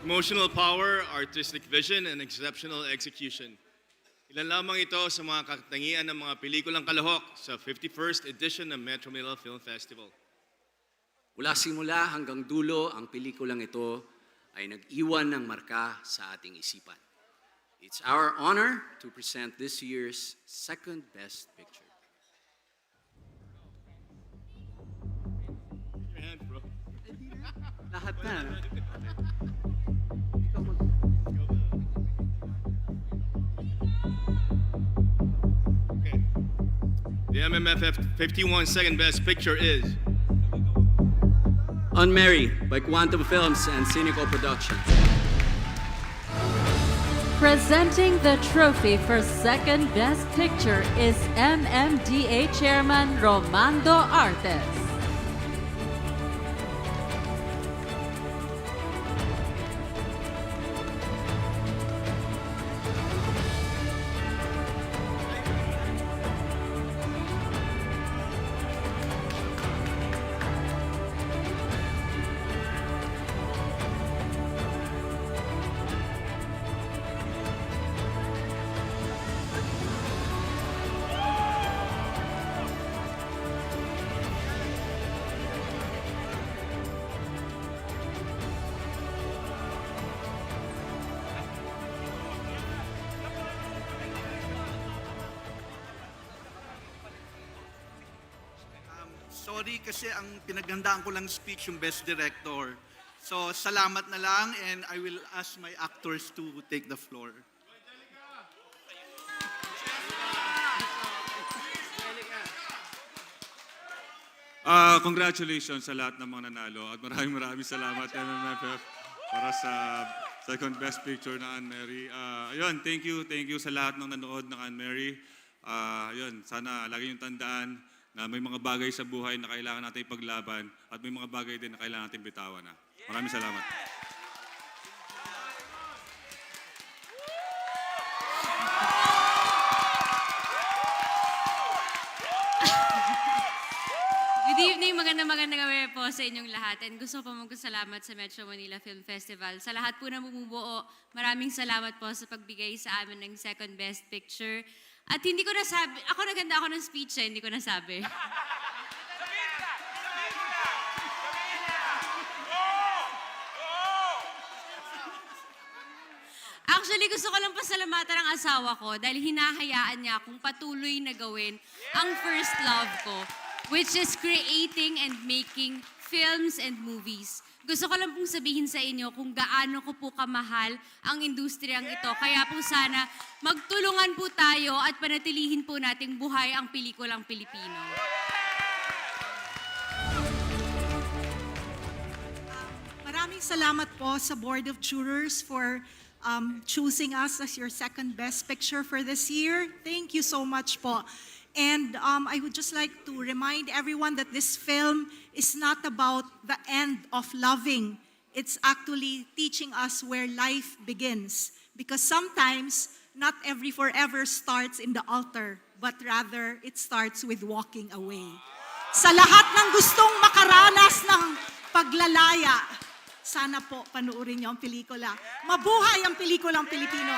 Emotional power, artistic vision, and exceptional execution. Ilan lamang ito sa mga katangian ng mga pelikulang kalahok sa 51st edition ng Metro Manila Film Festival. Mula simula hanggang dulo, ang pelikulang ito ay nag-iwan ng marka sa ating isipan. It's our honor to present this year's second best picture. Your hands, bro. Lahat na. No? Okay. The MMFF 51 second best picture is Unmarried by Quantum Films and Cynical Productions. Presenting the trophy for second best picture is MMDA Chairman Romando Artes. Sorry kasi ang pinaghandaan ko lang speech yung Best Director. So salamat na lang and I will ask my actors to take the floor. Congratulations sa lahat ng mga nanalo at maraming salamat MMFF para sa second best picture na Anne-Mary. Ayun, thank you sa lahat ng nanood ng Anne-Mary. Ayun, sana lagi yung tandaan na may mga bagay sa buhay na kailangan natin ipaglaban at may mga bagay din na kailangan natin bitawan na. Maraming salamat. Good evening, magandang gabi po sa inyong lahat. And gusto ko po magpasalamat sa Metro Manila Film Festival. Sa lahat po na bumubuo, maraming salamat po sa pagbigay sa amin ng second best picture. At hindi ko nasabi, naganda ako ng speech hindi ko nasabi. Actually, gusto ko lang pasalamatan ang asawa ko dahil hinahayaan niya akong patuloy na gawin ang first love ko, which is creating and making films and movies. Gusto ko lang pong sabihin sa inyo kung gaano ko po kamahal ang industriyang ito. Kaya po sana magtulungan po tayo at panatilihin po nating buhay ang pelikulang Pilipino. Maraming salamat po sa Board of Jurors for choosing us as your second best picture for this year. Thank you so much po. And I would just like to remind everyone that this film is not about the end of loving. It's actually teaching us where life begins. Because sometimes, not every forever starts in the altar, but rather it starts with walking away. Sa lahat ng gustong makaranas ng paglalaya, sana po panuorin niyo ang pelikula. Mabuhay ang pelikulang Pilipino.